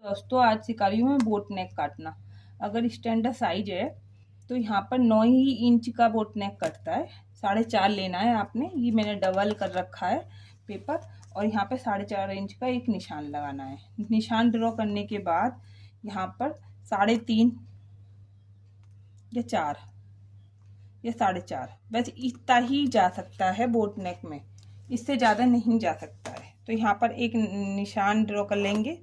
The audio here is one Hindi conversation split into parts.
दोस्तों आज सिखा रही हूँ मैं बोट नेक काटना। अगर स्टैंडर्ड साइज है तो यहाँ पर 9 ही इंच का बोट नेक कटता है। 4.5 लेना है आपने। ये मैंने डबल कर रखा है पेपर और यहाँ पे 4.5 इंच का एक निशान लगाना है। निशान ड्रॉ करने के बाद यहाँ पर 3.5 या 4 या 4.5 बस इतना ही जा सकता है बोट नेक में, इससे ज़्यादा नहीं जा सकता है। तो यहाँ पर एक निशान ड्रॉ कर लेंगे।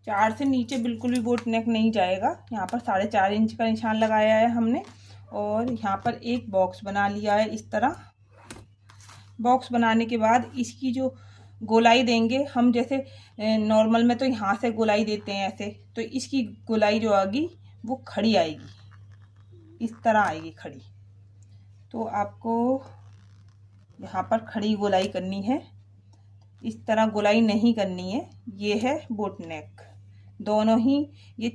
4 से नीचे बिल्कुल भी बोट नेक नहीं जाएगा। यहाँ पर 4.5 इंच का निशान लगाया है हमने और यहाँ पर एक बॉक्स बना लिया है। इस तरह बॉक्स बनाने के बाद इसकी जो गोलाई देंगे हम, जैसे नॉर्मल में तो यहाँ से गोलाई देते हैं ऐसे, तो इसकी गोलाई जो आएगी वो खड़ी आएगी, इस तरह आएगी खड़ी। तो आपको यहाँ पर खड़ी गोलाई करनी है, इस तरह गोलाई नहीं करनी है। ये है बोट नेक। दोनों ही ये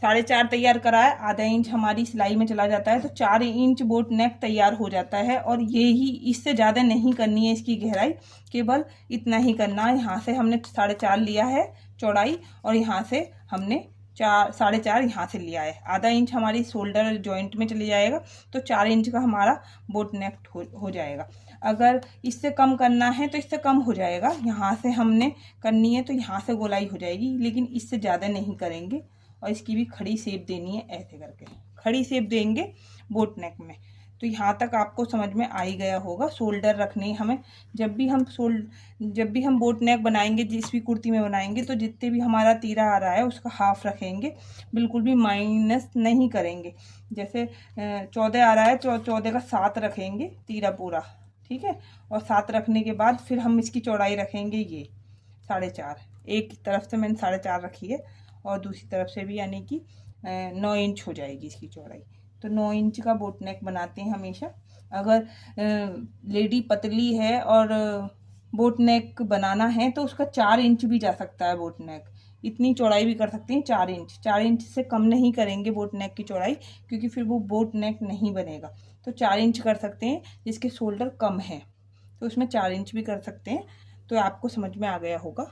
4.5 तैयार करा है, आधा इंच हमारी सिलाई में चला जाता है तो 4 इंच बोट नेक तैयार हो जाता है। और ये ही, इससे ज़्यादा नहीं करनी है इसकी गहराई, केवल इतना ही करना है। यहाँ से हमने 4.5 लिया है चौड़ाई और यहाँ से हमने 4.5 यहाँ से लिया है। आधा इंच हमारी शोल्डर जॉइंट में चले जाएगा तो 4 इंच का हमारा बोट नेक हो जाएगा। अगर इससे कम करना है तो इससे कम हो जाएगा। यहाँ से हमने करनी है तो यहाँ से गोलाई हो जाएगी, लेकिन इससे ज़्यादा नहीं करेंगे। और इसकी भी खड़ी शेप देनी है, ऐसे करके खड़ी शेप देंगे बोट नेक में। तो यहाँ तक आपको समझ में आ ही गया होगा। शोल्डर रखनी हमें, जब भी हम बोट नेक बनाएंगे, जिस भी कुर्ती में बनाएंगे, तो जितने भी हमारा तीरा आ रहा है उसका हाफ रखेंगे, बिल्कुल भी माइनस नहीं करेंगे। जैसे 14 आ रहा है, 14 का 7 रखेंगे तीरा पूरा, ठीक है। और 7 रखने के बाद फिर हम इसकी चौड़ाई रखेंगे ये 4.5। एक तरफ से मैंने 4.5 रखी है और दूसरी तरफ से भी, यानी कि 9 इंच हो जाएगी इसकी चौड़ाई। तो 9 इंच का बोट नेक बनाते हैं हमेशा। अगर लेडी पतली है और बोट नेक बनाना है तो उसका 4 इंच भी जा सकता है बोट नेक। इतनी चौड़ाई भी कर सकते हैं 4 इंच। 4 इंच से कम नहीं करेंगे बोट नेक की चौड़ाई, क्योंकि फिर वो बोट नेक नहीं बनेगा। तो 4 इंच कर सकते हैं, जिसके शोल्डर कम है तो उसमें 4 इंच भी कर सकते हैं। तो आपको समझ में आ गया होगा।